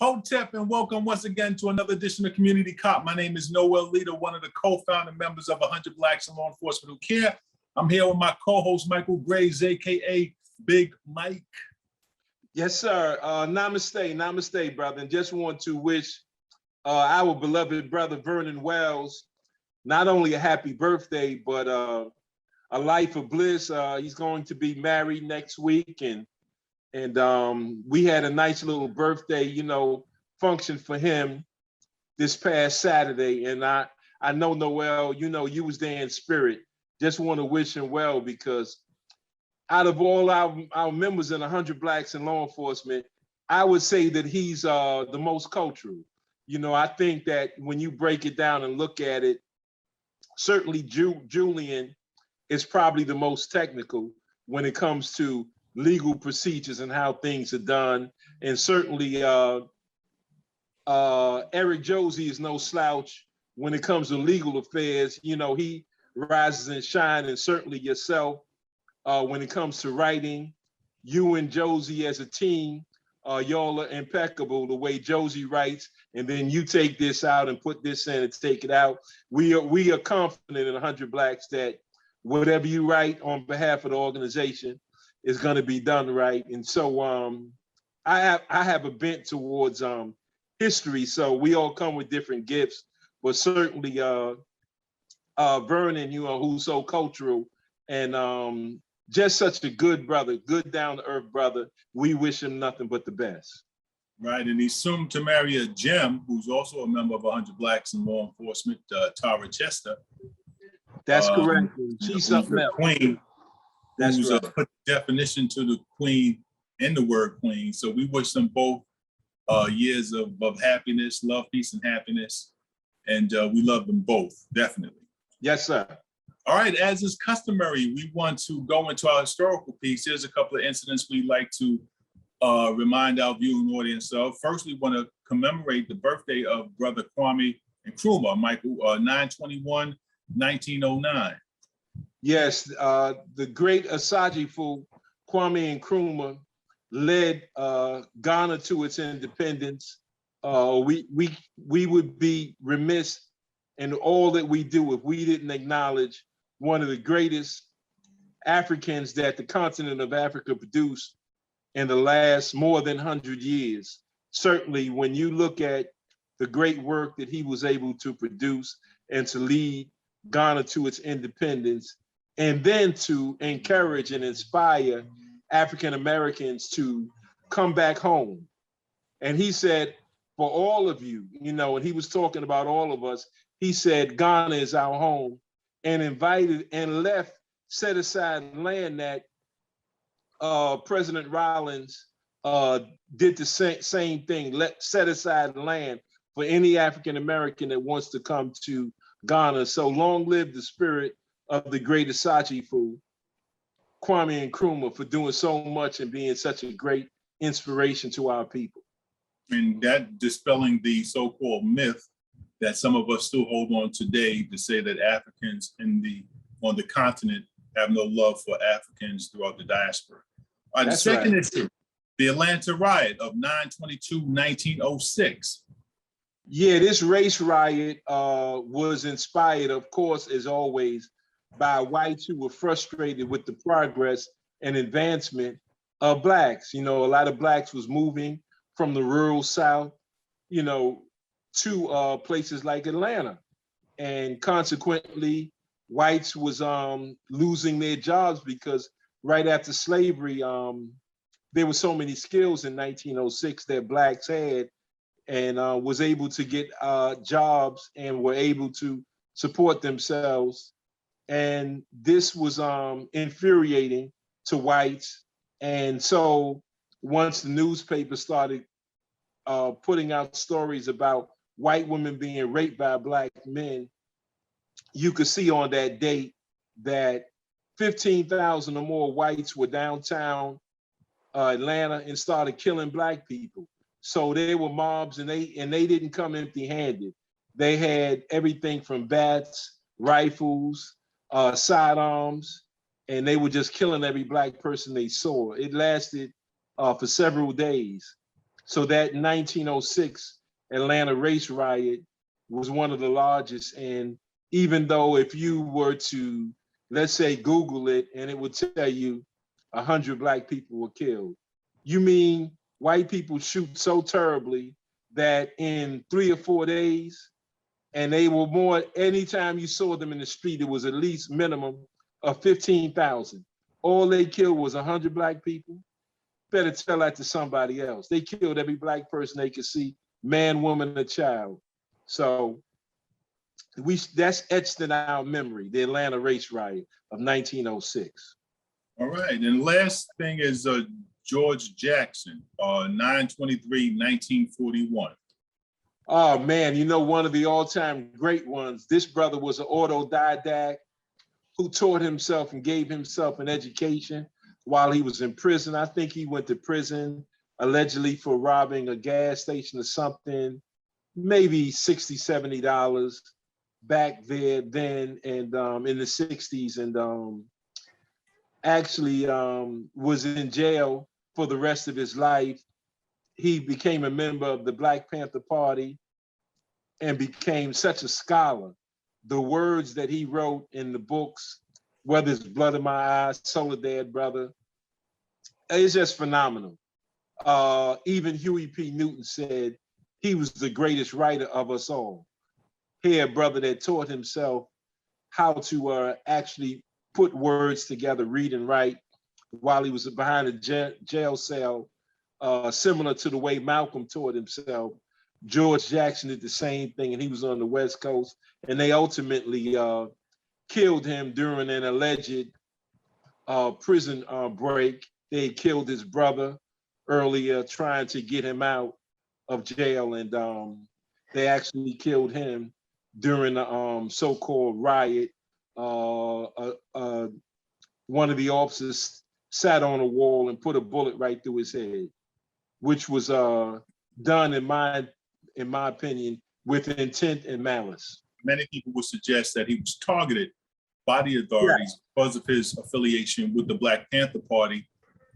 Hotep, and welcome once again to another edition of Community Cop. My name is Noel, leader, one of the co-founding members of 100 Blacks in Law Enforcement Who Care. I'm here with my co-host, Michael Graves, aka Big Mike. Yes, sir. Namaste, brother. And just want to wish our beloved brother Vernon Wells not only a happy birthday, but a life of bliss. He's going to be married next week, and we had a nice little birthday, function for him this past Saturday. And I know, Noel, you was there in spirit. Just want to wish him well, because out of all our members in 100 Blacks in Law Enforcement, I would say that he's the most cultural. I think that when you break it down and look at it, certainly Julian is probably the most technical when it comes to legal procedures and how things are done. And certainly Eric Josie is no slouch when it comes to legal affairs. He rises and shines, and certainly yourself when it comes to writing. You and Josie as a team, y'all are impeccable the way Josie writes, and then you take this out and put this in and take it out. We are confident in 100 Blacks that whatever you write on behalf of the organization is going to be done right. And so I have a bent towards history, so we all come with different gifts, but certainly Vernon, who's so cultural and just such a good brother, good down to earth brother. We wish him nothing but the best. Right, and he's soon to marry a gem who's also a member of 100 Blacks in Law Enforcement, Tara Chester. That's correct. She's something else. Queen. That's who's right. Put definition to the queen in the word queen. So we wish them both years of happiness, love, peace, and happiness. And we love them both, definitely. Yes, sir. All right, as is customary, we want to go into our historical piece. Here's a couple of incidents we'd like to remind our viewing audience of. First, we want to commemorate the birthday of Brother Kwame Nkrumah, Michael, 9/21/1909. Yes, the great Asajifo Kwame Nkrumah led Ghana to its independence. We would be remiss in all that we do if we didn't acknowledge one of the greatest Africans that the continent of Africa produced in the last more than 100 years. Certainly, when you look at the great work that he was able to produce and to lead Ghana to its independence, and then to encourage and inspire African Americans to come back home. And he said, for all of you, and he was talking about all of us, he said, Ghana is our home, and invited and left, set aside land that President Rollins did the same thing, set aside land for any African American that wants to come to Ghana. So long live the spirit of the great Asajifo Kwame Nkrumah for doing so much and being such a great inspiration to our people. And that dispelling the so-called myth that some of us still hold on today to say that Africans on the continent have no love for Africans throughout the diaspora. The second issue, the Atlanta riot of 9/22/1906. Yeah, this race riot was inspired, of course, as always, by whites who were frustrated with the progress and advancement of Blacks. A lot of Blacks was moving from the rural South, to places like Atlanta. And consequently, whites was losing their jobs because right after slavery, there were so many skills in 1906 that Blacks had, and was able to get jobs and were able to support themselves. And this was infuriating to whites. And so once the newspaper started putting out stories about white women being raped by Black men, you could see on that date that 15,000 or more whites were downtown Atlanta and started killing Black people. So they were mobs, and they didn't come empty-handed. They had everything from bats, rifles, sidearms, and they were just killing every Black person they saw. It lasted for several days. So that 1906 Atlanta race riot was one of the largest. And even though if you were to, let's say, Google it, and it would tell you 100 Black people were killed, you mean white people shoot so terribly that in 3 or 4 days, and they were more, anytime you saw them in the street, it was at least minimum of 15,000. All they killed was 100 Black people. Better tell that to somebody else. They killed every Black person they could see, man, woman, and child. So that's etched in our memory, the Atlanta race riot of 1906. All right, and last thing is George Jackson, 9/23/1941. Oh man, you know, one of the all-time great ones. This brother was an autodidact who taught himself and gave himself an education while he was in prison. I think he went to prison allegedly for robbing a gas station or something, maybe $60, $70 back there then, and in the 60s, and actually was in jail for the rest of his life. He became a member of the Black Panther Party and became such a scholar. The words that he wrote in the books, whether it's Blood in My Eyes, Soledad Brother, it's just phenomenal. Even Huey P. Newton said he was the greatest writer of us all. Here, a brother that taught himself how to actually put words together, read and write, while he was behind a jail cell, similar to the way Malcolm taught himself. George Jackson did the same thing, and he was on the West Coast, and they ultimately killed him during an alleged prison break. They killed his brother earlier, trying to get him out of jail, and they actually killed him during the so-called riot. One of the officers sat on a wall and put a bullet right through his head, which was done, in my opinion, with intent and malice. Many people would suggest that he was targeted by the authorities because of his affiliation with the Black Panther Party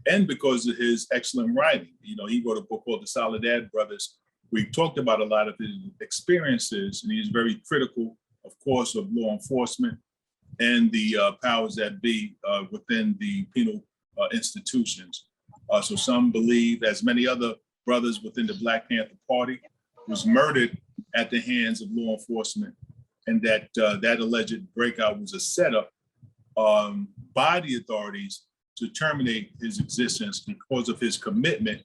and because of his excellent writing. You know, he wrote a book called The Soledad Brothers. We talked about a lot of his experiences, and he's very critical, of course, of law enforcement and the powers that be within the penal institutions. So some believe, as many other brothers within the Black Panther Party, was murdered at the hands of law enforcement, and that that alleged breakout was a setup by the authorities to terminate his existence because of his commitment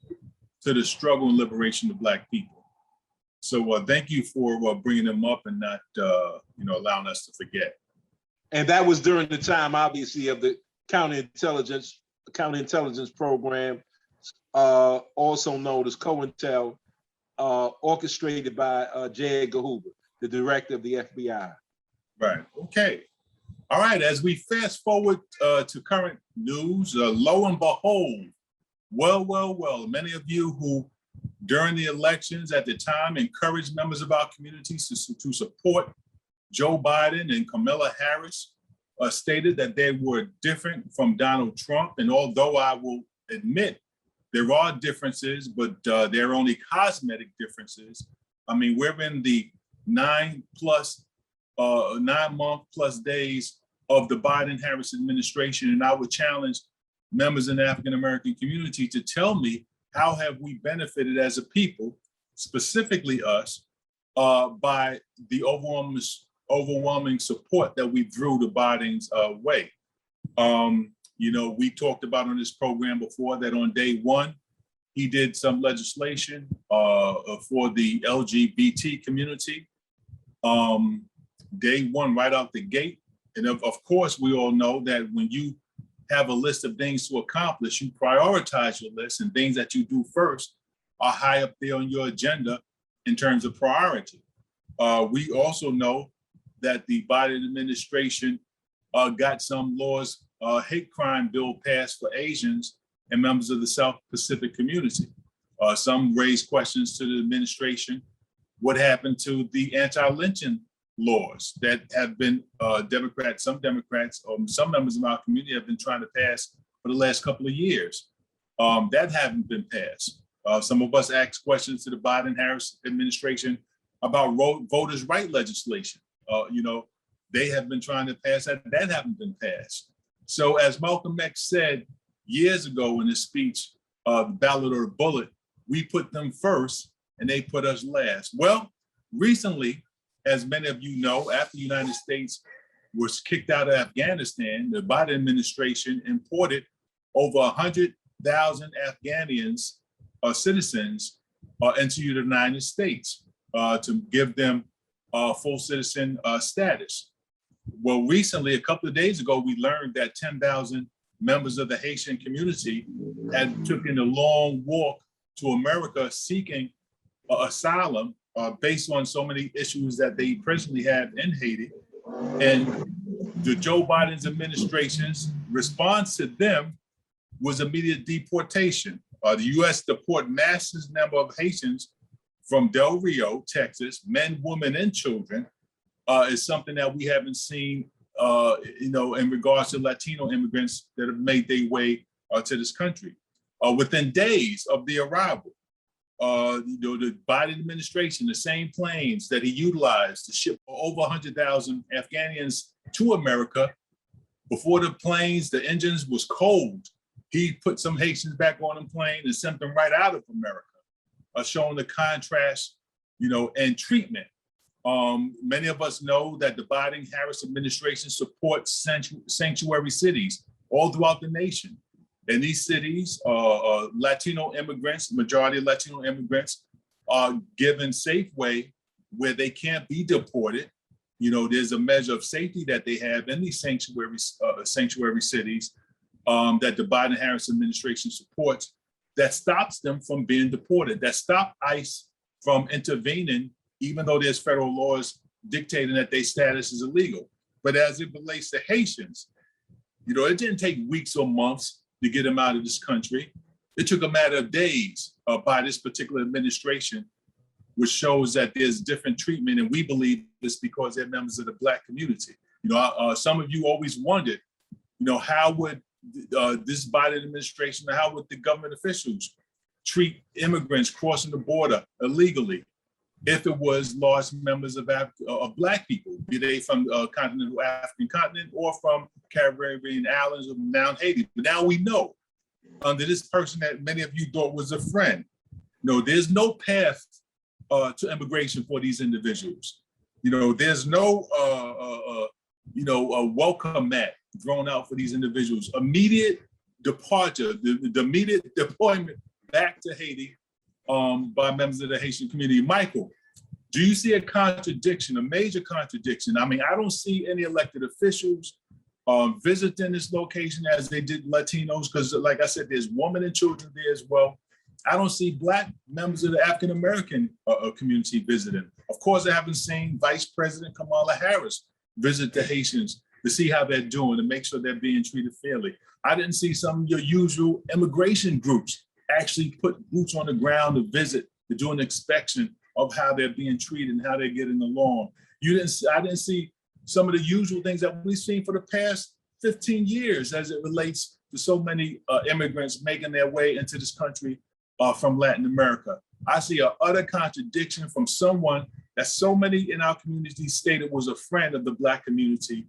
to the struggle and liberation of Black people. So thank you for bringing them up and not allowing us to forget. And that was during the time, obviously, of the counterintelligence program, also known as COINTEL, orchestrated by J. Edgar Hoover, the director of the FBI. Right. Okay. All right. As we fast forward to current news, lo and behold, well, many of you who during the elections at the time encouraged members of our communities to support Joe Biden and Kamala Harris stated that they were different from Donald Trump. And although I will admit there are differences, but they're only cosmetic differences. I mean, we're in the 9 month plus days of the Biden-Harris administration, and I would challenge members in the African-American community to tell me, how have we benefited as a people, specifically us, by the overwhelming support that we drew to Biden's way. We talked about on this program before that on day one, he did some legislation for the LGBT community. Day one, right out the gate. And of course, we all know that when you have a list of things to accomplish, you prioritize your list, and things that you do first are high up there on your agenda in terms of priority. We also know that the Biden administration got some laws, hate crime bill passed for Asians and members of the South Pacific community. Some raised questions to the administration. What happened to the anti-lynching laws that have been some Democrats, some members of our community have been trying to pass for the last couple of years? That haven't been passed. Some of us asked questions to the Biden-Harris administration about voters' right legislation. They have been trying to pass that. That haven't been passed. So as Malcolm X said years ago in his speech, the ballot or the bullet, we put them first and they put us last. Well, recently, as many of you know, after the United States was kicked out of Afghanistan, the Biden administration imported over 100,000 Afghanians, citizens, into the United States to give them full citizen status. Well, recently, a couple of days ago, we learned that 10,000 members of the Haitian community had taken a long walk to America seeking asylum based on so many issues that they presently have in Haiti. And the Joe Biden's administration's response to them was immediate deportation. The U.S. deport massive number of Haitians from Del Rio, Texas, men, women, and children, is something that we haven't seen, in regards to Latino immigrants that have made their way to this country. Within days of the arrival, the Biden administration, the same planes that he utilized to ship over 100,000 Afghanians to America, before the planes, the engines was cold, he put some Haitians back on the plane and sent them right out of America, showing the contrast, and treatment. Many of us know that the Biden-Harris administration supports sanctuary cities all throughout the nation. And these cities, Latino immigrants, majority of Latino immigrants, are given safe way where they can't be deported. There's a measure of safety that they have in these sanctuary cities that the Biden-Harris administration supports that stops them from being deported, that stop ICE from intervening, even though there's federal laws dictating that their status is illegal. But as it relates to Haitians, it didn't take weeks or months to get them out of this country. It took a matter of days by this particular administration, which shows that there's different treatment. And we believe this because they're members of the Black community. Some of you always wondered, how would this Biden administration, how would the government officials treat immigrants crossing the border illegally if it was large members of Black people, be they from continental African continent or from Caribbean islands or now Haiti. But now we know, under this person that many of you thought was a friend, there's no path to immigration for these individuals. There's no a welcome mat thrown out for these individuals. Immediate departure, the immediate deployment back to Haiti by members of the Haitian community. Michael, do you see a contradiction, a major contradiction? I mean, I don't see any elected officials visiting this location as they did Latinos, because like I said, there's women and children there as well. I don't see Black members of the African-American community visiting. Of course, I haven't seen Vice President Kamala Harris visit the Haitians to see how they're doing and make sure they're being treated fairly. I didn't see some of your usual immigration groups actually put boots on the ground to visit, to do an inspection of how they're being treated and how they're getting along. I didn't see some of the usual things that we've seen for the past 15 years as it relates to so many immigrants making their way into this country from Latin America. I see an utter contradiction from someone that so many in our community stated was a friend of the Black community,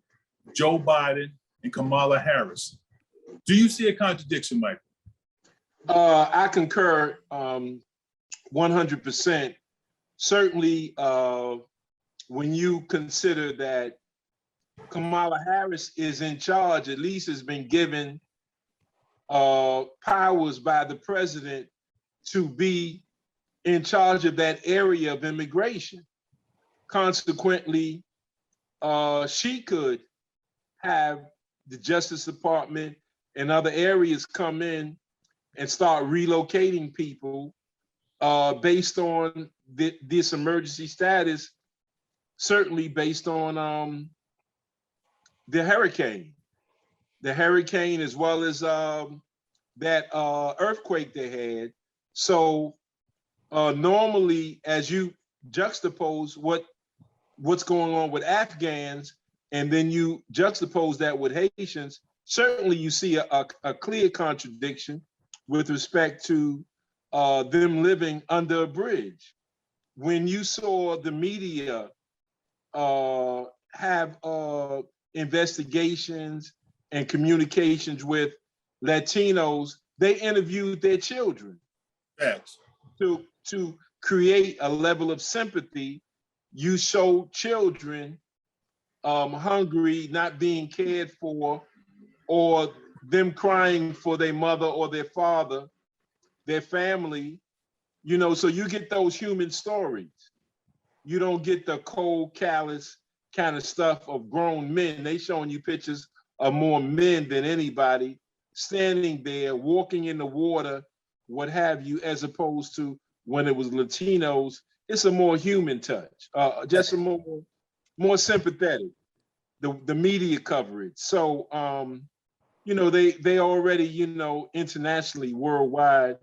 Joe Biden and Kamala Harris. Do you see a contradiction, Michael? I concur 100%. Certainly, when you consider that Kamala Harris is in charge, at least has been given powers by the president to be in charge of that area of immigration. Consequently, she could have the Justice Department and other areas come in and start relocating people based on this emergency status, certainly based on the hurricane as well as that earthquake they had. So normally, as you juxtapose what's going on with Afghans, and then you juxtapose that with Haitians, certainly you see a clear contradiction. with respect to them living under a bridge. When you saw the media have investigations and communications with Latinos, they interviewed their children. Facts. To create a level of sympathy. You show children hungry, not being cared for, or them crying for their mother or their father, their family, so you get those human stories. You don't get the cold, callous kind of stuff of grown men. They showing you pictures of more men than anybody standing there, walking in the water, what have you, as opposed to when it was Latinos. It's a more human touch, just a more sympathetic, the media coverage. So, they already, internationally, worldwide,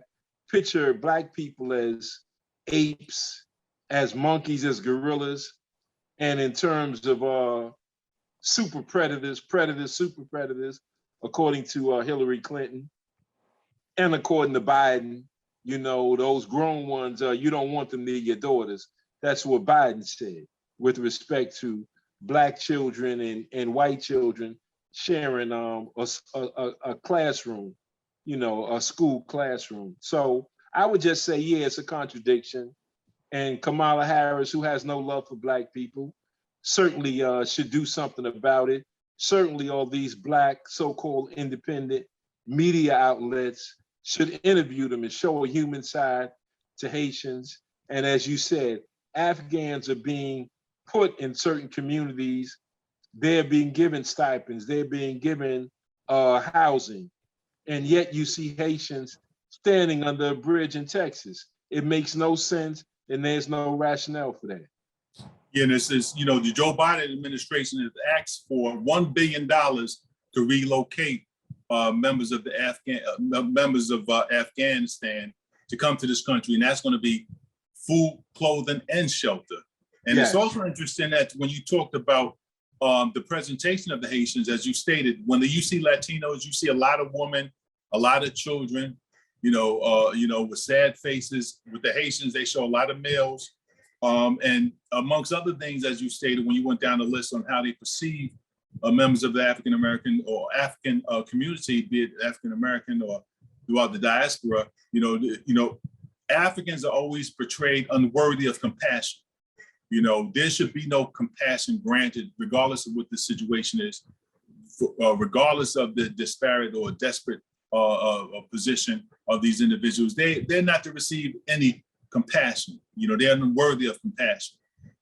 picture Black people as apes, as monkeys, as gorillas, and in terms of super predators, super predators, according to Hillary Clinton, and according to Biden, those grown ones, you don't want them near your daughters. That's what Biden said with respect to Black children and white children sharing a classroom, a school classroom. So I would just say, yeah, it's a contradiction. And Kamala Harris, who has no love for Black people, certainly should do something about it. Certainly all these Black so-called independent media outlets should interview them and show a human side to Haitians. And as you said, Afghans are being put in certain communities. They're being given stipends. They're being given housing. And yet you see Haitians standing under a bridge in Texas. It makes no sense, and there's no rationale for that. Yeah, and this is, the Joe Biden administration has asked for $1 billion to relocate members of Afghanistan to come to this country, and that's going to be food, clothing, and shelter. And yes. It's also interesting that when you talked about the presentation of the Haitians, as you stated, when you see Latinos, you see a lot of women, a lot of children, with sad faces. With the Haitians, they show a lot of males. And amongst other things, as you stated, when you went down the list on how they perceive members of the African American or African community, be it African American or throughout the diaspora, Africans are always portrayed unworthy of compassion. There should be no compassion granted, regardless of what the situation is, regardless of the disparate or desperate position of these individuals. They're not to receive any compassion. They're unworthy of compassion.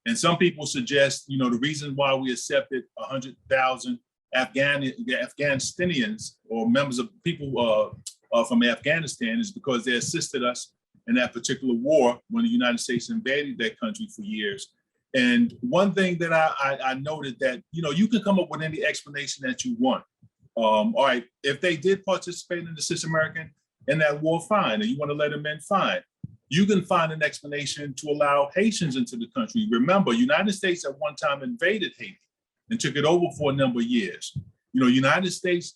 And some people suggest, the reason why we accepted 100,000 Afghanistanians or members of people from Afghanistan is because they assisted us in that particular war when the United States invaded that country for years. And one thing that I noted that, you can come up with any explanation that you want. All right, if they did participate in the Cis-American in that war, fine. And you want to let them in, fine. You can find an explanation to allow Haitians into the country. Remember, United States at one time invaded Haiti and took it over for a number of years. United States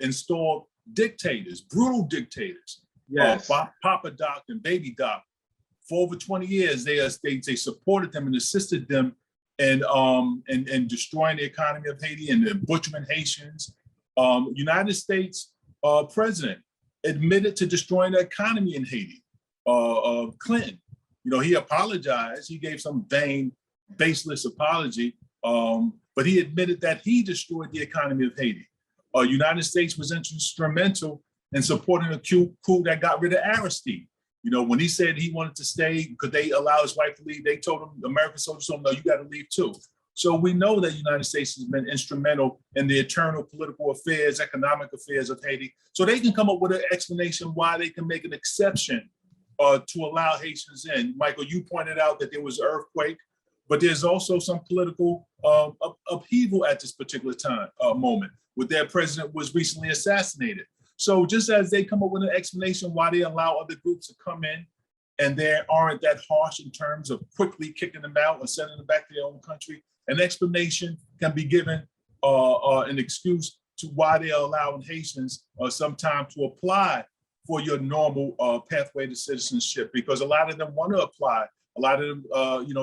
installed dictators, brutal dictators, yes. Papa Doc and Baby Doc. For over 20 years, they supported them and assisted them in destroying the economy of Haiti and butchering Haitians. United States president admitted to destroying the economy in Haiti. Clinton, he apologized. He gave some vain, baseless apology, but he admitted that he destroyed the economy of Haiti. United States was instrumental in supporting a coup that got rid of Aristide. When he said he wanted to stay, could they allow his wife to leave? They told him, American soldiers told him, no, you got to leave too. So we know that the United States has been instrumental in the internal political affairs, economic affairs of Haiti. So they can come up with an explanation why they can make an exception to allow Haitians in. Michael, you pointed out that there was an earthquake, but there's also some political upheaval at this particular moment, where their president was recently assassinated. So just as they come up with an explanation why they allow other groups to come in, and they aren't that harsh in terms of quickly kicking them out and sending them back to their own country, an explanation can be given, an excuse to why they are allowing Haitians some time to apply for your normal pathway to citizenship, because a lot of them want to apply. A lot of them,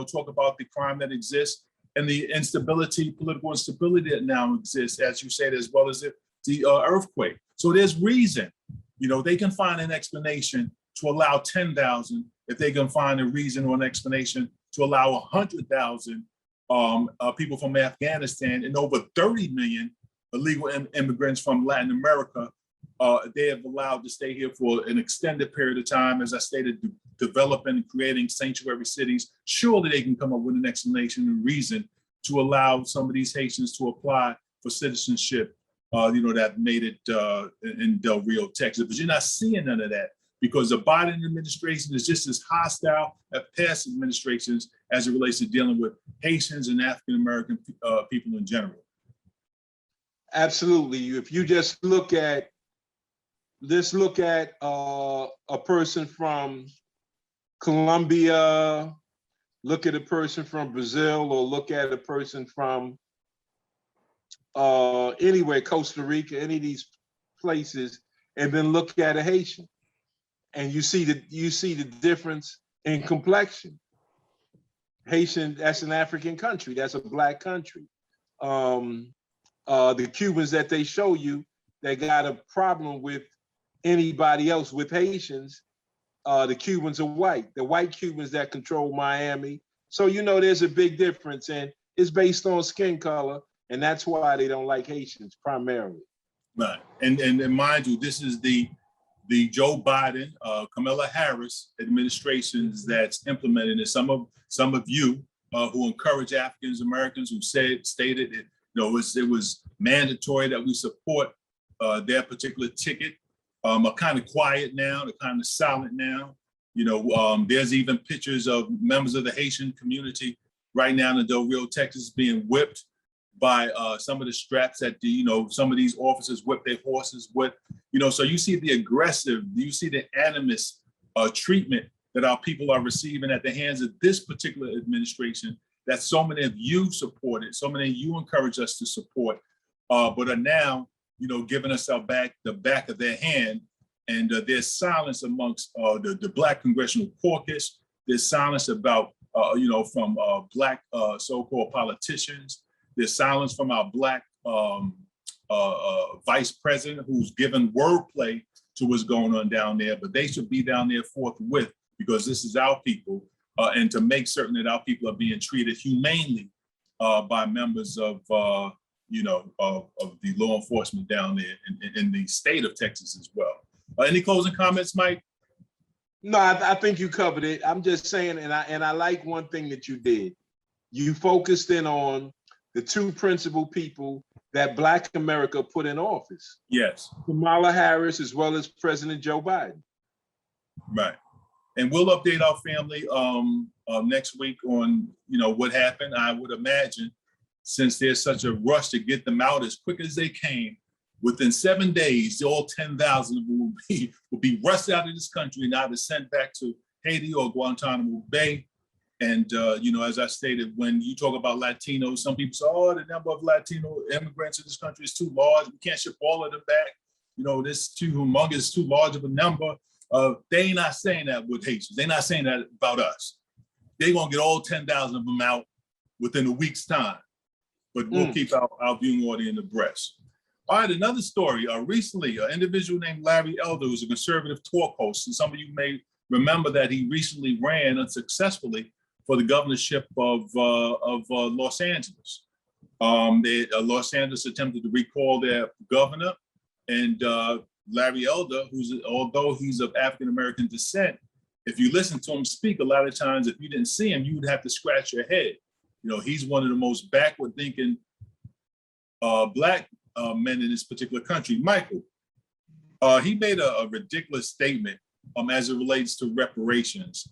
talk about the crime that exists and the instability, political instability that now exists, as you said, as well as the earthquake. So there's reason, they can find an explanation to allow 10,000, if they can find a reason or an explanation to allow 100,000 people from Afghanistan and over 30 million illegal immigrants from Latin America. They have allowed to stay here for an extended period of time, as I stated, developing and creating sanctuary cities. Surely they can come up with an explanation and reason to allow some of these Haitians to apply for citizenship, that made it in Del Rio, Texas. But you're not seeing none of that because the Biden administration is just as hostile as past administrations as it relates to dealing with Haitians and African-American people in general. Absolutely. If you just look at, let's look at a person from Colombia, look at a person from Brazil, or look at a person from anywhere, Costa Rica, any of these places, and then look at a Haitian, and you see the difference in complexion. Haitian, that's an African country, that's a Black country. The Cubans that they show you, they got a problem with anybody else with Haitians. The Cubans are white. The white Cubans that control Miami. So there's a big difference, and it's based on skin color, and that's why they don't like Haitians primarily. Right, and mind you, this is the Joe Biden, Kamala Harris administrations that's implementing it. Some of you who encourage African Americans who stated it, it was mandatory that we support their particular ticket. Are kind of quiet now, they're kind of silent now. There's even pictures of members of the Haitian community right now in Del Rio, Texas, being whipped by some of the straps that some of these officers whip their horses with. So you see you see the animus treatment that our people are receiving at the hands of this particular administration that so many of you supported, so many of you encouraged us to support, but are now giving us the back of their hand. And there's silence amongst the Black Congressional Caucus. There's silence about, from Black so-called politicians. There's silence from our Black vice president, who's given wordplay to what's going on down there, but they should be down there forthwith because this is our people, and to make certain that our people are being treated humanely by members of the law enforcement down there in the state of Texas as well. Any closing comments, Mike? No, I think you covered it. I'm just saying, and I like one thing that you did. You focused in on the two principal people that Black America put in office. Yes. Kamala Harris as well as President Joe Biden. Right. And we'll update our family next week on what happened. I would imagine, since there's such a rush to get them out as quick as they came, within 7 days, all 10,000 of them will be rushed out of this country and either sent back to Haiti or Guantanamo Bay. And as I stated, when you talk about Latinos, some people say, "Oh, the number of Latino immigrants in this country is too large. We can't ship all of them back. This too humongous, too large of a number." They ain't not saying that with Haitians. They're not saying that about us. They're gonna get all 10,000 of them out within a week's time. But we'll keep our viewing audience abreast. All right, another story. Recently, an individual named Larry Elder, who's a conservative talk host, and some of you may remember that he recently ran unsuccessfully for the governorship of Los Angeles. Los Angeles attempted to recall their governor, and Larry Elder, although he's of African-American descent, if you listen to him speak, a lot of times, if you didn't see him, you would have to scratch your head. He's one of the most backward-thinking Black men in this particular country. Michael, he made a ridiculous statement as it relates to reparations.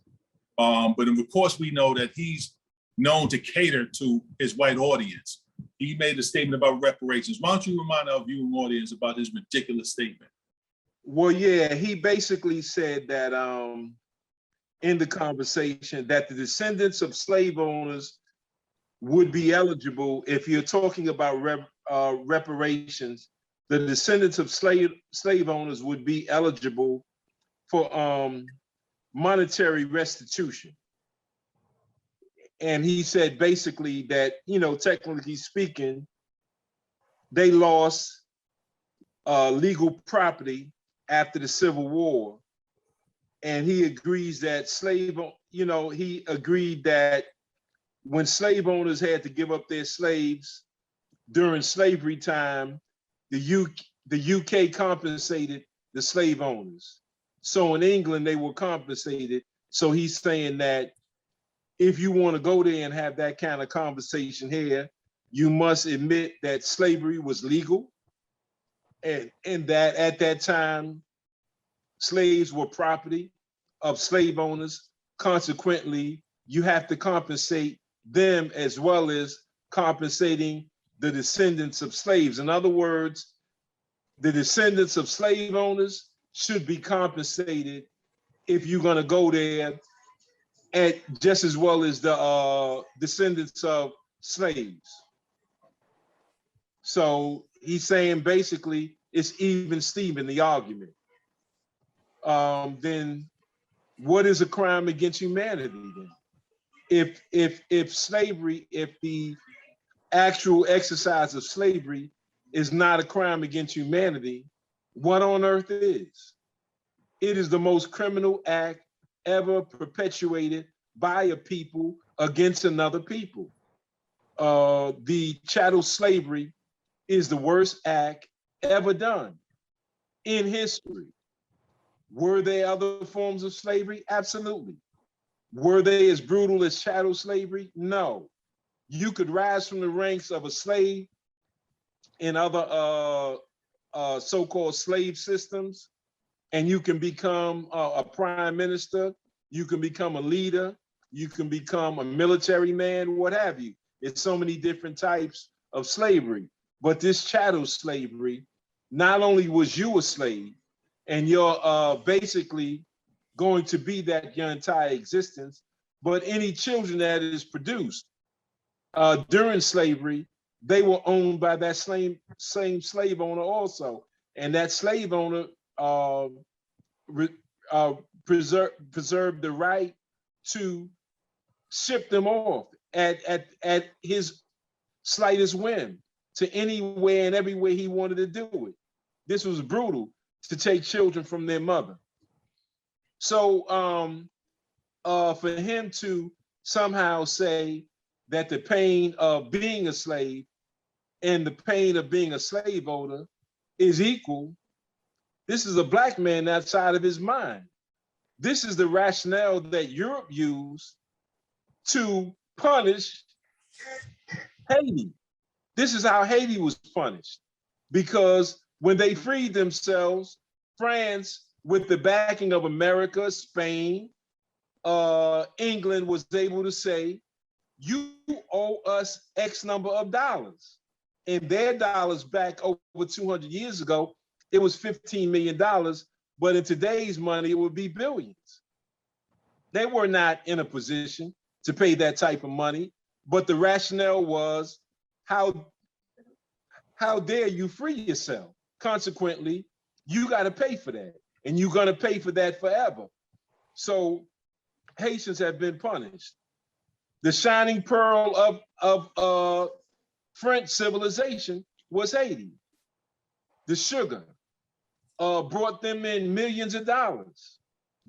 But of course, we know that he's known to cater to his white audience. He made a statement about reparations. Why don't you remind our viewing audience about his ridiculous statement? Well, yeah, he basically said that in the conversation that the descendants of slave owners would be eligible. If you're talking about reparations, the descendants of slave owners would be eligible for monetary restitution. And he said basically that, technically speaking, they lost legal property after the Civil War. And he agrees that he agreed that when slave owners had to give up their slaves during slavery time, the UK compensated the slave owners. So in England, they were compensated. So he's saying that if you want to go there and have that kind of conversation here, you must admit that slavery was legal, and that at that time, slaves were property of slave owners. Consequently, you have to compensate them as well as compensating the descendants of slaves. In other words, the descendants of slave owners should be compensated if you're going to go there, at just as well as the descendants of slaves. So he's saying basically it's even Steven, the argument. Then what is a crime against humanity then? If slavery, if the actual exercise of slavery is not a crime against humanity, what on earth is? It is the most criminal act ever perpetuated by a people against another people. The chattel slavery is the worst act ever done in history. Were there other forms of slavery? Absolutely. Were they as brutal as chattel slavery? No. You could rise from the ranks of a slave in other so-called slave systems, and you can become a prime minister, you can become a leader, you can become a military man, what have you. It's so many different types of slavery. But this chattel slavery, not only was you a slave, and you're basically going to be that your entire existence, but any children that is produced during slavery, they were owned by that same slave owner also. And that slave owner preserved the right to ship them off at his slightest whim to anywhere and everywhere he wanted to do it. This was brutal, to take children from their mother. So for him to somehow say that the pain of being a slave and the pain of being a slave owner is equal, this is a black man outside of his mind. This is the rationale that Europe used to punish Haiti. This is how Haiti was punished, because when they freed themselves, France, with the backing of America, Spain, England, was able to say, you owe us X number of dollars. And their dollars back over 200 years ago, it was $15 million, but in today's money, it would be billions. They were not in a position to pay that type of money, but the rationale was, how dare you free yourself? Consequently, you got to pay for that, and you're going to pay for that forever. So Haitians have been punished. The shining pearl of French civilization was Haiti. The sugar brought them in millions of dollars,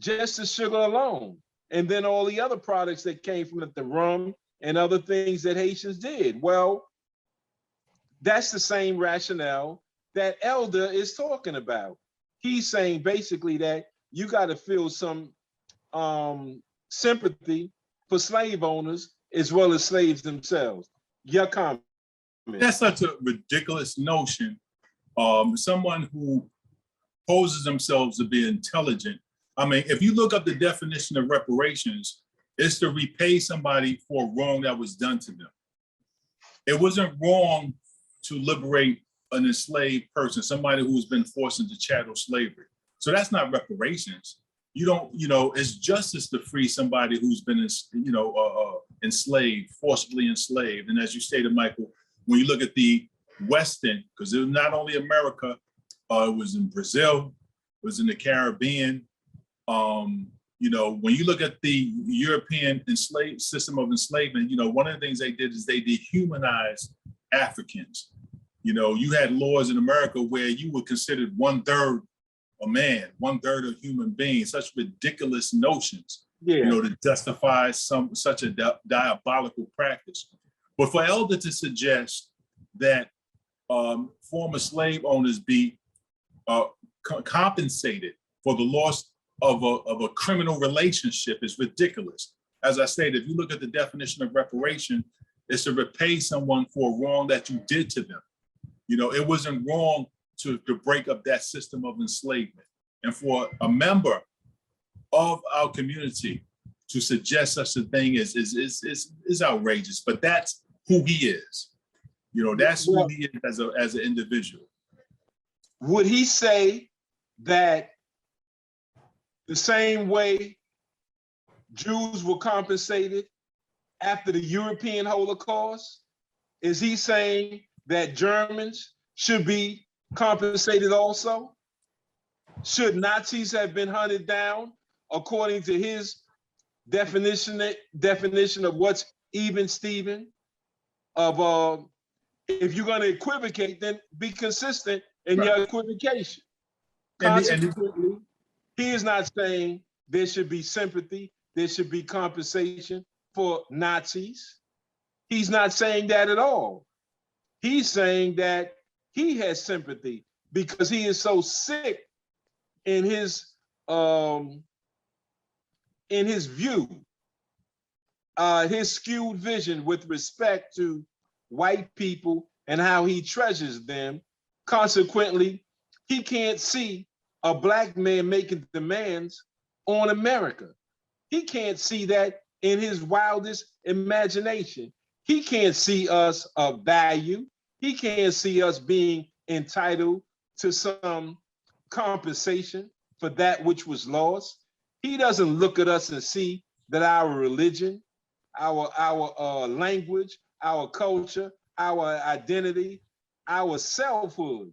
just the sugar alone. And then all the other products that came from it, the rum and other things that Haitians did. Well, that's the same rationale that Elder is talking about. He's saying basically that you got to feel some sympathy for slave owners as well as slaves themselves. Your comment. That's such a ridiculous notion. Someone who poses themselves to be intelligent. I mean, if you look up the definition of reparations, it's to repay somebody for a wrong that was done to them. It wasn't wrong to liberate an enslaved person, somebody who's been forced into chattel slavery. So that's not reparations. You don't, it's justice to free somebody who's been, enslaved, forcibly enslaved. And as you stated, Michael, when you look at the Western, because it was not only America, it was in Brazil, it was in the Caribbean, You know, when you look at the European system of enslavement, you know, one of the things they did is they dehumanized Africans. You know, you had laws in America where you were considered 1/3 a man, 1/3 a human being, such ridiculous notions, you know, to justify such a diabolical practice. But for Elder to suggest that former slave owners be compensated for the loss of a criminal relationship is ridiculous. As I said, if you look at the definition of reparation, it's to repay someone for a wrong that you did to them. You know, it wasn't wrong to break up that system of enslavement. And for a member of our community to suggest such a thing is outrageous, but that's who he is. You know, that's who he is as an individual. Would he say that the same way Jews were compensated after the European Holocaust? Is he saying that Germans should be compensated also? Should Nazis have been hunted down according to his definition of what's even, Stephen? Of if you're going to equivocate, then be consistent in your equivocation. Consequently, he is not saying there should be sympathy, there should be compensation for Nazis. He's not saying that at all. He's saying that he has sympathy because he is so sick in his view, his skewed vision with respect to white people and how he treasures them. Consequently, he can't see a Black man making demands on America. He can't see that in his wildest imagination. He can't see us of value. He can't see us being entitled to some compensation for that which was lost. He doesn't look at us and see that our religion, our language, our culture, our identity, our selfhood,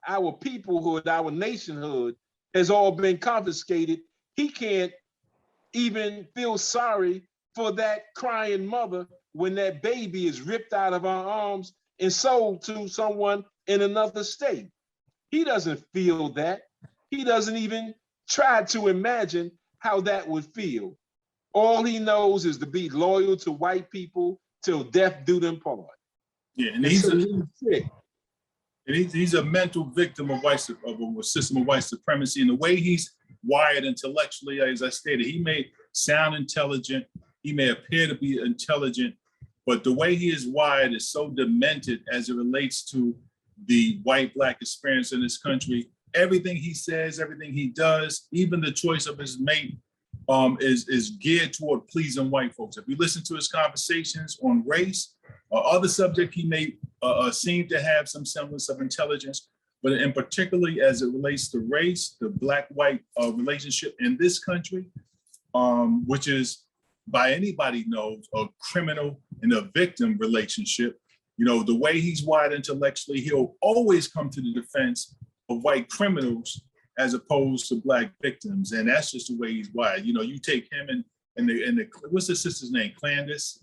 our peoplehood, our nationhood has all been confiscated. He can't even feel sorry for that crying mother when that baby is ripped out of our arms and sold to someone in another state. He doesn't feel that. He doesn't even try to imagine how that would feel. All he knows is to be loyal to white people till death do them part. Yeah, and he's sick. And he's a mental victim of a system of white supremacy. And the way he's wired intellectually, as I stated, he may sound intelligent, he may appear to be intelligent, but the way he is wired is so demented as it relates to the white-Black experience in this country. Everything he says, everything he does, even the choice of his mate is geared toward pleasing white folks. If you listen to his conversations on race or other subject, he may seem to have some semblance of intelligence, but in particularly as it relates to race, the Black-white relationship in this country, which is by anybody knows a criminal and a victim relationship. You know, the way he's wired intellectually, he'll always come to the defense of white criminals as opposed to Black victims. And that's just the way he's wired. You know, you take him and the what's the sister's name? Candace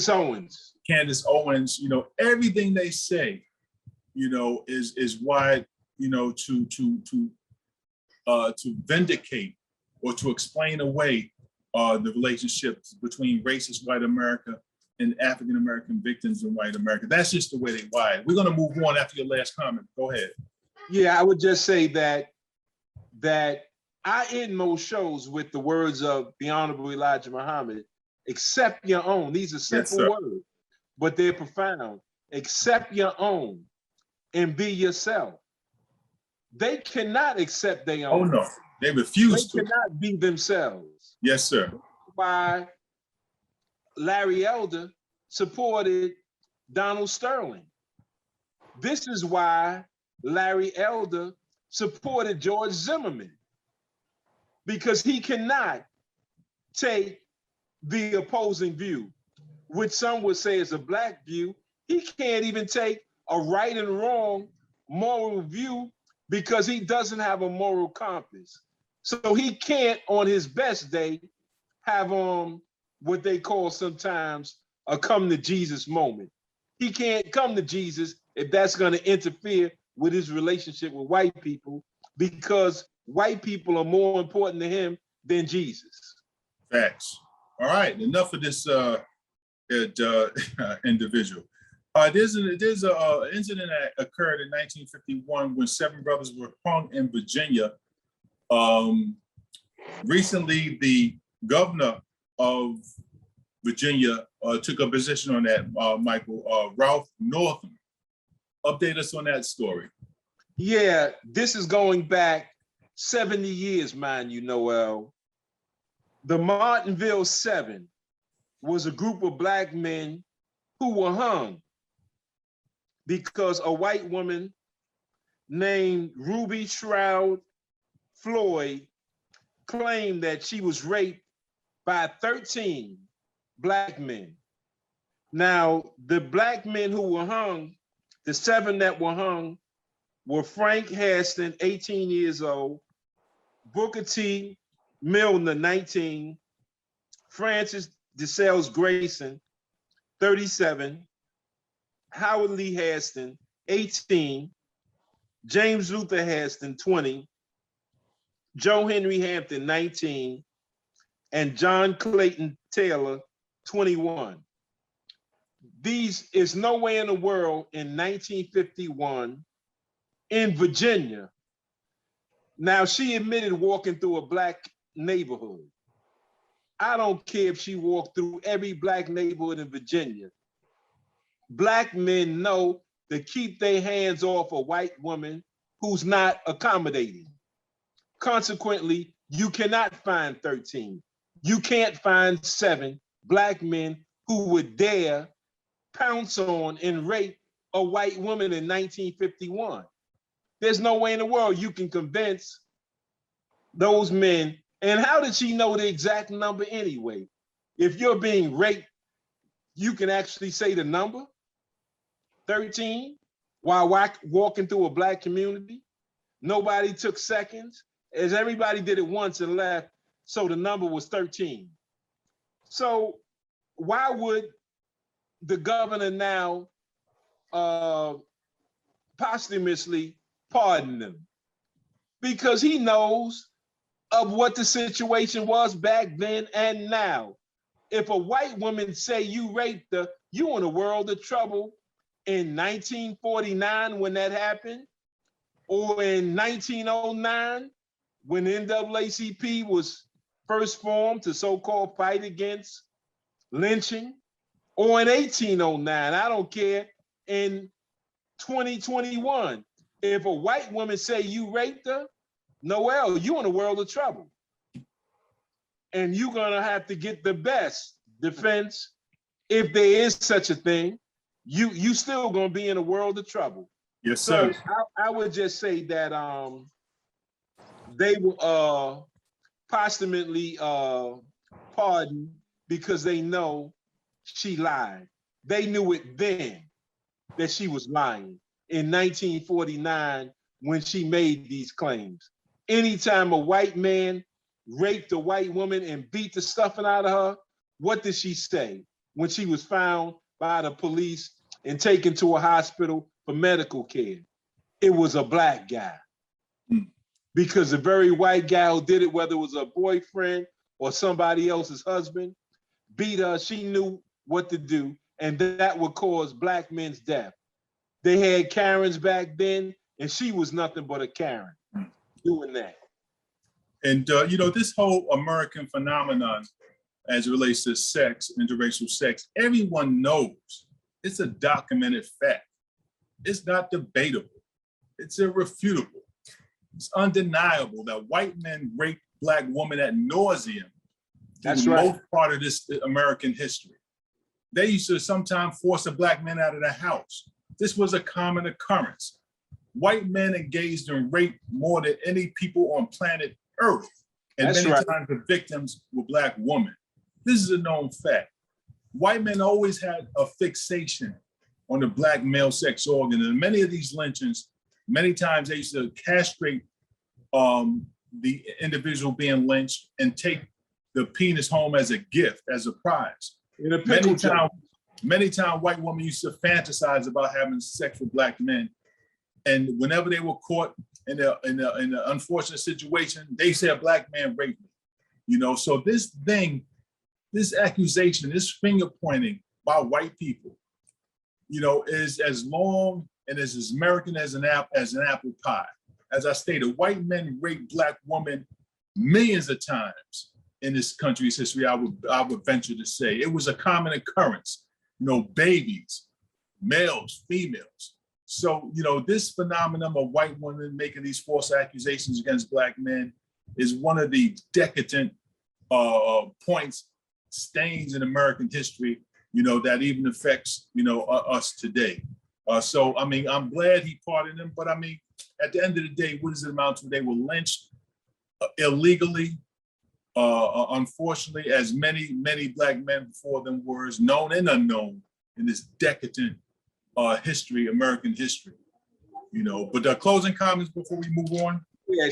Owens. Candace Owens, you know, everything they say, you know, is wired, you know, to vindicate or to explain away the relationships between racist white America and African-American victims in white America. That's just the way they wired. We're gonna move on after your last comment. Go ahead. Yeah, I would just say that I end most shows with the words of the Honorable Elijah Muhammad, accept your own. These are simple words, but they're profound. Accept your own and be yourself. They cannot accept their own. Oh no, they refuse to. They cannot be themselves. Yes, sir. Why Larry Elder supported Donald Sterling. This is why Larry Elder supported George Zimmerman, because he cannot take the opposing view, which some would say is a Black view. He can't even take a right and wrong moral view because he doesn't have a moral compass. So he can't, on his best day, have what they call sometimes a come to Jesus moment. He can't come to Jesus if that's going to interfere with his relationship with white people, because white people are more important to him than Jesus. Facts. All right, enough of this individual. There's an incident that occurred in 1951 when 7 brothers were hung in Virginia. Recently, the governor of Virginia took a position on that, Michael, Ralph Northam. Update us on that story. Yeah, this is going back 70 years, mind you, Noel. The Martinville 7 was a group of Black men who were hung because a white woman named Ruby Shroud Floyd claimed that she was raped by 13 Black men. Now, the Black men who were hung, the 7 that were hung, were Frank Hairston, 18 years old, Booker T. Milner, 19, Francis DeSales Grayson, 37, Howard Lee Hairston, 18, James Luther Hairston, 20, Joe Henry Hampton, 19, and John Clayton Taylor, 21. These is nowhere in the world in 1951 in Virginia. Now, she admitted walking through a Black neighborhood. I don't care if she walked through every Black neighborhood in Virginia. Black men know to keep their hands off a white woman who's not accommodating. Consequently, you cannot find 13. You can't find 7 Black men who would dare pounce on and rape a white woman in 1951. There's no way in the world you can convince those men. And how did she know the exact number anyway? If you're being raped, you can actually say the number, 13, while walking through a Black community. Nobody took seconds, as everybody did it once and left, so the number was 13. So why would the governor now posthumously pardon them? Because he knows of what the situation was back then and now. If a white woman say you raped her, you in a world of trouble in 1949 when that happened, or in 1909 when the NAACP was first formed to so-called fight against lynching, or in 1809, I don't care, in 2021. If a white woman say you raped her, Noel, you in a world of trouble. And you're gonna have to get the best defense, if there is such a thing. You still gonna be in a world of trouble. Yes, sir. So I would just say that they were posthumously pardoned because they know she lied. They knew it then that she was lying in 1949 when she made these claims. Anytime a white man raped a white woman and beat the stuffing out of her, what did she say when she was found by the police and taken to a hospital for medical care? It was a Black guy. Because the very white guy who did it, whether it was a boyfriend or somebody else's husband, beat her, she knew what to do, and that would cause Black men's death. They had Karens back then, and she was nothing but a Karen doing that. And this whole American phenomenon as it relates to sex, interracial sex, everyone knows it's a documented fact. It's not debatable. It's irrefutable. It's undeniable that white men rape Black women ad nauseum through the most part of this American history. They used to sometimes force a Black man out of the house. This was a common occurrence. White men engaged in rape more than any people on planet Earth, and many times the victims were Black women. This is a known fact. White men always had a fixation on the Black male sex organ, and many of these lynchings, many times they used to castrate the individual being lynched and take the penis home as a gift, as a prize. In a pickle jar. Many times white women used to fantasize about having sex with black men. And whenever they were caught in an unfortunate situation, they said a black man raped me. You know, so this accusation, this finger pointing by white people, you know, is as long and as American as an apple pie. As I stated, white men rape black women millions of times in this country's history. I would venture to say it was a common occurrence. You know, babies, males, females. So, you know, this phenomenon of white women making these false accusations against black men is one of the decadent points, stains in American history, you know, that even affects, you know, us today. So, I mean, I'm glad he pardoned them, but I mean, at the end of the day, what does it amount to? They were lynched illegally. Unfortunately, as many black men before them were, known and unknown in this decadent history, American history, you know. But the closing comments before we move on. Yeah,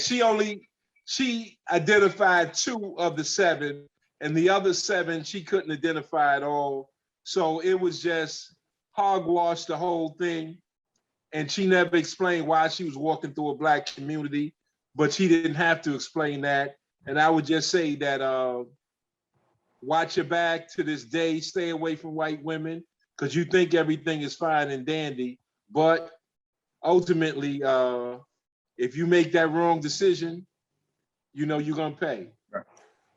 she identified 2 of the 7, and the other 7 she couldn't identify at all. So it was just hogwash, the whole thing. And she never explained why she was walking through a black community, but she didn't have to explain that. And I would just say that watch your back to this day, stay away from white women, because you think everything is fine and dandy. But ultimately, if you make that wrong decision, you know you're gonna pay.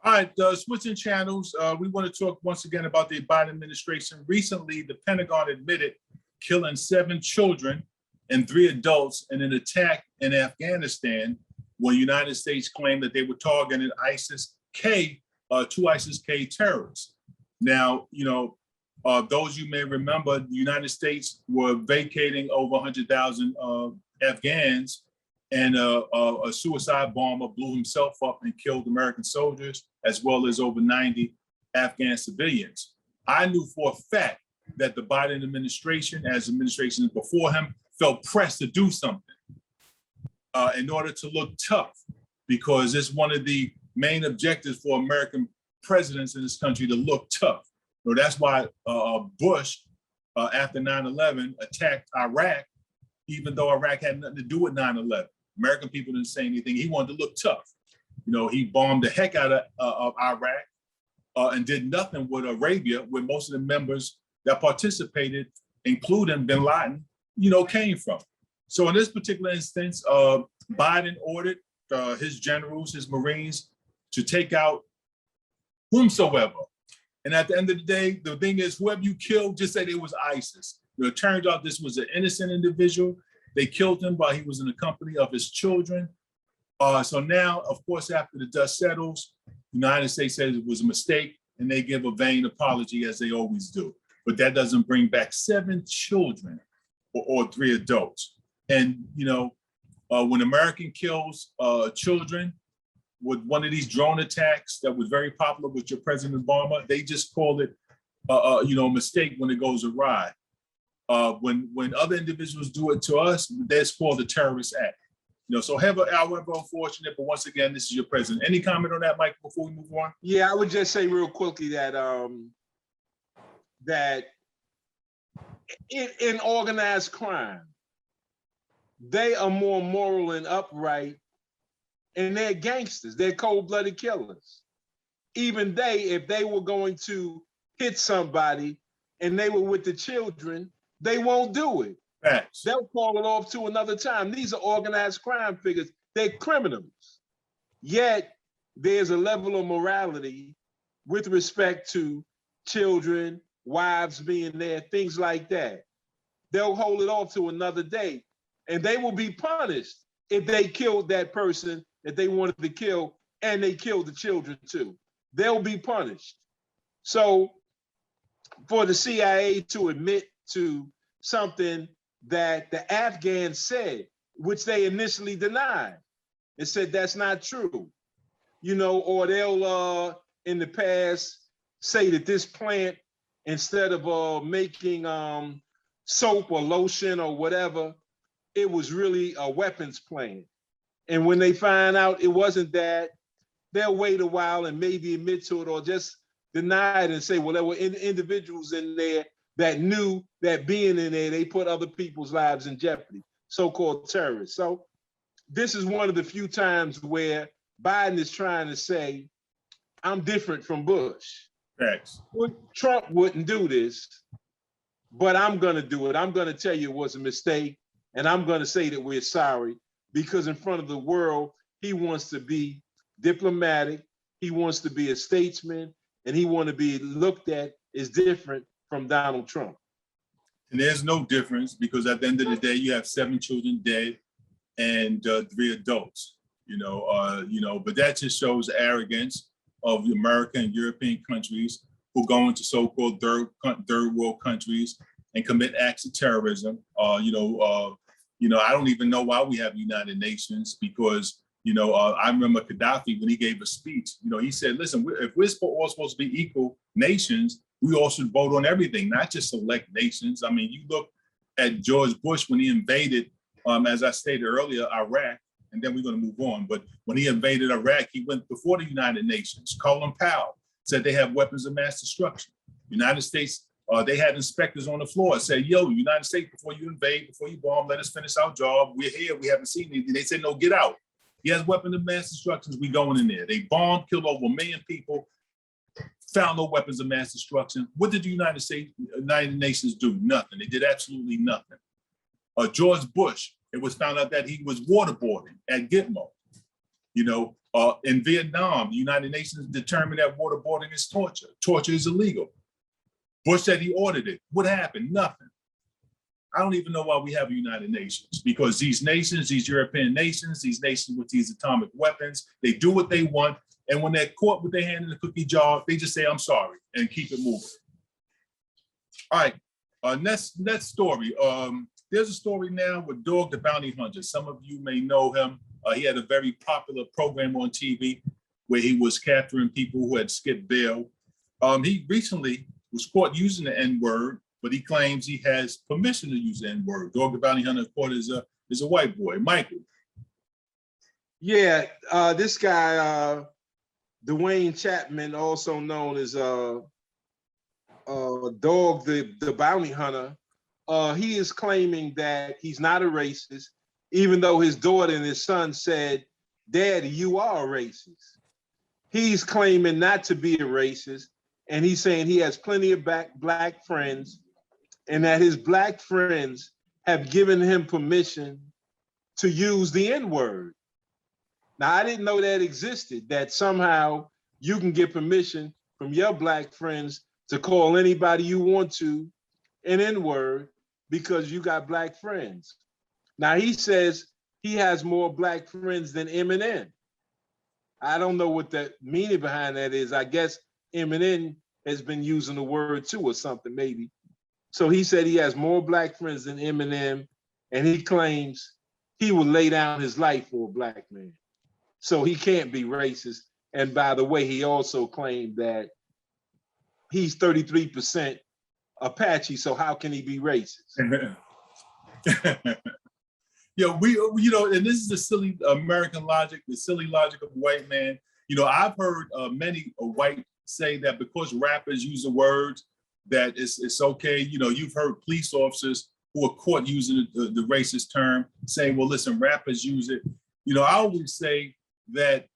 All right, switching channels, we want to talk once again about the Biden administration. Recently, the Pentagon admitted killing 7 children and 3 adults in an attack in Afghanistan, when the United States claimed that they were targeting ISIS-K, 2 ISIS-K terrorists. Now, you know, those you may remember, the United States were vacating over 100,000 Afghans, and a suicide bomber blew himself up and killed American soldiers, as well as over 90 Afghan civilians. I knew for a fact that the Biden administration, as administrations before him, felt pressed to do something in order to look tough, because it's one of the main objectives for American presidents in this country to look tough. So that's why Bush, after 9/11, attacked Iraq, even though Iraq had nothing to do with 9/11. American people didn't say anything. He wanted to look tough. You know, he bombed the heck out of Iraq and did nothing with Arabia, where most of the members that participated, including bin Laden, you know, came from. So in this particular instance, Biden ordered his generals, his Marines, to take out whomsoever. And at the end of the day, the thing is, whoever you killed, just say it was ISIS. You know, it turns out this was an innocent individual. They killed him while he was in the company of his children. So now, of course, after the dust settles, the United States says it was a mistake, and they give a vain apology, as they always do. But that doesn't bring back 7 children or 3 adults. And, you know, when American kills children with one of these drone attacks that was very popular with your President Obama, they just call it, you know, a mistake when it goes awry. When other individuals do it to us, that's called a terrorist act. You know, so however unfortunate, but once again, this is your president. Any comment on that, Mike, before we move on? Yeah, I would just say real quickly that that in organized crime, they are more moral and upright, and they're gangsters. They're cold-blooded killers. Even if they were going to hit somebody and they were with the children, they won't do it. Facts. They'll call it off to another time. These are organized crime figures. They're criminals. Yet there's a level of morality with respect to children, wives being there, things like that. They'll hold it off to another day, and they will be punished if they killed that person that they wanted to kill, and they killed the children too. They'll be punished. So for the CIA to admit to something that the Afghans said, which they initially denied, and said that's not true, you know, or they'll in the past say that this plant, instead of making soap or lotion or whatever, it was really a weapons plant. And when they find out it wasn't that, they'll wait a while and maybe admit to it or just deny it and say, well, there were individuals in there that knew that being in there, they put other people's lives in jeopardy, so-called terrorists. So this is one of the few times where Biden is trying to say, I'm different from Bush. Thanks. Trump wouldn't do this, but I'm going to do it. I'm going to tell you it was a mistake, and I'm going to say that we're sorry, because in front of the world, he wants to be diplomatic, he wants to be a statesman, and he wants to be looked at as different from Donald Trump. And there's no difference, because at the end of the day, you have 7 children dead and 3 adults. But that just shows arrogance of American and European countries who go into so-called third world countries and commit acts of terrorism. I don't even know why we have United Nations, because I remember Gaddafi, when he gave a speech, he said, listen, if we're all supposed to be equal nations, we all should vote on everything, not just select nations. I mean, you look at George Bush when he invaded, as I stated earlier, Iraq, and then we're going to move on. But when he invaded Iraq, he went before the United Nations. Colin Powell said they have weapons of mass destruction. United States, they had inspectors on the floor say, yo, United States, before you invade, before you bomb, let us finish our job. We're here. We haven't seen anything. They said, no, get out. He has weapons of mass destruction. We going in there. They bombed, killed over 1 million people, found no weapons of mass destruction. What did the United Nations do? Nothing. They did absolutely nothing. George Bush, it was found out that he was waterboarding at Gitmo. In Vietnam, the United Nations determined that waterboarding is torture. Torture is illegal. Bush said he ordered it. What happened? Nothing. I don't even know why we have a United Nations, because these nations, these European nations, these nations with these atomic weapons, they do what they want. And when they're caught with their hand in the cookie jar, they just say, I'm sorry, and keep it moving. All right, next story. There's a story now with Dog the Bounty Hunter. Some of you may know him. He had a very popular program on TV where he was capturing people who had skipped bail. He recently was caught using the N-word, but he claims he has permission to use the N-word. Dog the Bounty Hunter, of course, is a white boy. Michael. Yeah, this guy, Dwayne Chapman, also known as Dog the Bounty Hunter, he is claiming that he's not a racist, even though his daughter and his son said, Daddy, you are a racist. He's claiming not to be a racist, and he's saying he has plenty of black friends, and that his black friends have given him permission to use the N-word. Now, I didn't know that existed, that somehow you can get permission from your black friends to call anybody you want to an N-word because you got black friends. Now, he says he has more black friends than Eminem. I don't know what the meaning behind that is. I guess Eminem has been using the word too or something, maybe. So he said he has more black friends than Eminem, and he claims he would lay down his life for a black man. So he can't be racist. And by the way, he also claimed that he's 33% Apache, so how can he be racist? And this is the silly American logic, the silly logic of a white man. I've heard many white say that because rappers use the words, that it's okay. You've heard police officers who are caught using the racist term saying, well, listen, rappers use it. I always say that,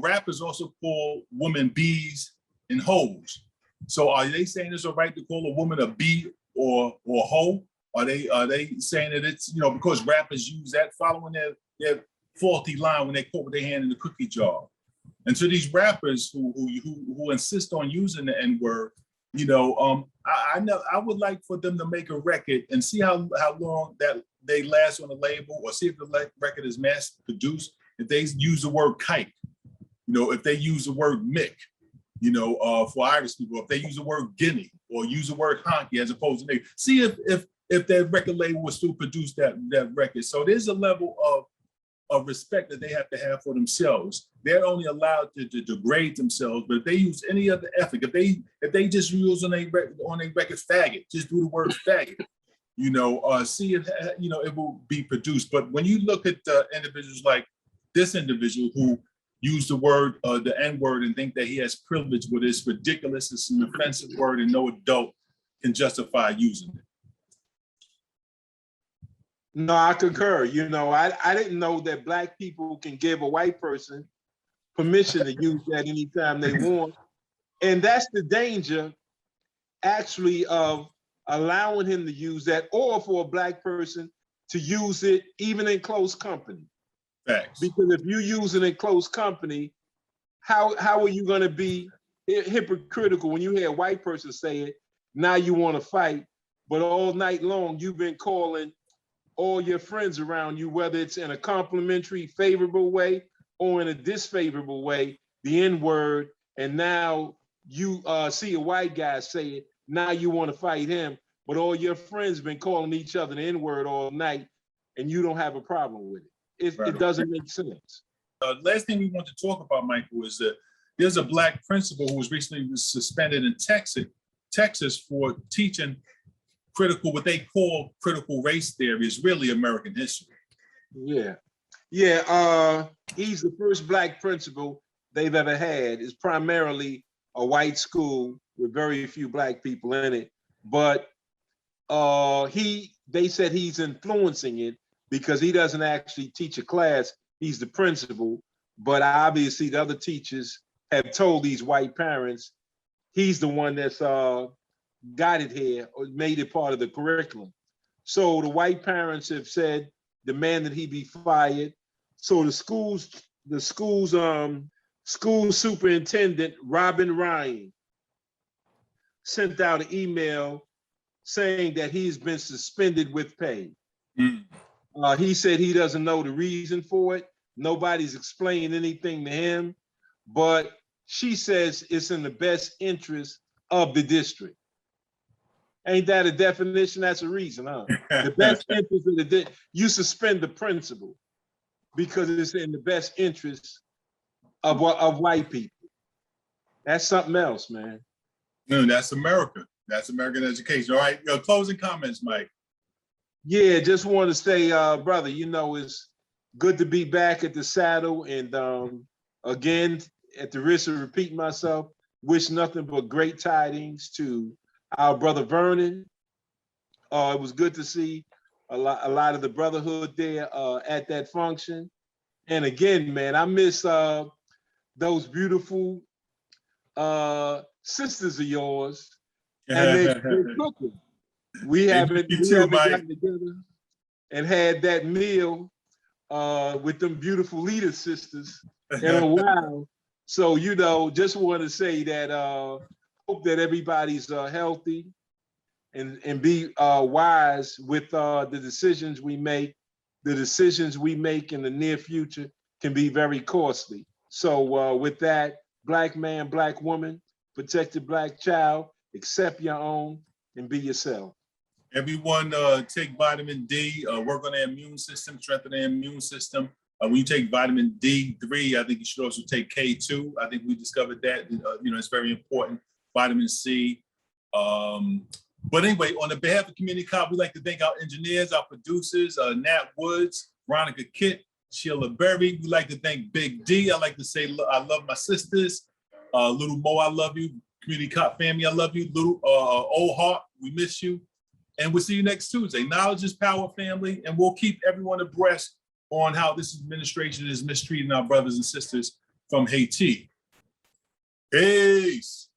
rappers also call women bees and hoes. So are they saying it's all right to call a woman a bee or hoe? Are they saying that it's, because rappers use that, following their faulty line when they caught with their hand in the cookie jar? And so these rappers who insist on using the N-word, I would like for them to make a record and see how long that they last on the label, or see if the record is mass produced. If they use the word kike, if they use the word mick, for Irish people, if they use the word guinea or use the word honky as opposed to nigga, see if that record label will still produce that record. So there's a level of respect that they have to have for themselves. They're only allowed to degrade themselves, but if they use any other ethic, if they just use on a record faggot, just do the word faggot, see if it will be produced. But when you look at individuals like this individual who used the word, the N-word, and think that he has privilege with it's ridiculous. It's an offensive word, and no adult can justify using it. No, I concur. You know, I didn't know that Black people can give a white person permission to use that anytime they want. And that's the danger, actually, of allowing him to use that, or for a Black person to use it even in close company. Facts. Because if you use it in close company, how are you going to be hypocritical when you hear a white person say it? Now you want to fight, but all night long you've been calling all your friends around you, whether it's in a complimentary, favorable way or in a disfavorable way, the N-word, and now you see a white guy say it, now you want to fight him, but all your friends been calling each other the N-word all night, and you don't have a problem with it. It doesn't make sense. Last thing we want to talk about, Michael, is that there's a Black principal who was recently suspended in Texas for teaching what they call critical race theory is really American history. Yeah. He's the first Black principal they've ever had. It's primarily a white school with very few Black people in it, but they said he's influencing it because he doesn't actually teach a class. He's the principal, but obviously the other teachers have told these white parents he's the one that's got it here or made it part of the curriculum. So the white parents have said, demanded he be fired. So the school's school superintendent, Robin Ryan, sent out an email saying that he's been suspended with pay. He said he doesn't know the reason for it. Nobody's explained anything to him, but she says it's in the best interest of the district. Ain't that a definition? That's a reason, huh? The best interest of the district. You suspend the principal because it's in the best interest of white people. That's something else, man. No, that's America. That's American education. All right, closing comments, Mike. Yeah, just want to say, brother, you know, it's good to be back at the saddle. And again, at the risk of repeating myself, wish nothing but great tidings to our brother Vernon. It was good to see a lot of the brotherhood there at that function. And again, man, I miss those beautiful sisters of yours, and they're cooking. We haven't gotten together and had that meal with them beautiful leader sisters in a while. So, you know, just want to say that hope that everybody's healthy and be wise with the decisions we make. The decisions we make in the near future can be very costly. So with that, Black man, Black woman, protect the Black child, accept your own, and be yourself. Everyone take vitamin D, work on their immune system, strengthen their immune system. When you take vitamin D3, I think you should also take K2. I think we discovered that, it's very important. Vitamin C. But anyway, on the behalf of Community College, we'd like to thank our engineers, our producers, Nat Woods, Veronica Kitt, Sheila Berry. We'd like to thank Big D. I'd like to say I love my sisters. Little Mo, I love you. Community College family, I love you. Little Old Heart, we miss you. And we'll see you next Tuesday. Knowledge is power, family, and we'll keep everyone abreast on how this administration is mistreating our brothers and sisters from Haiti. Peace.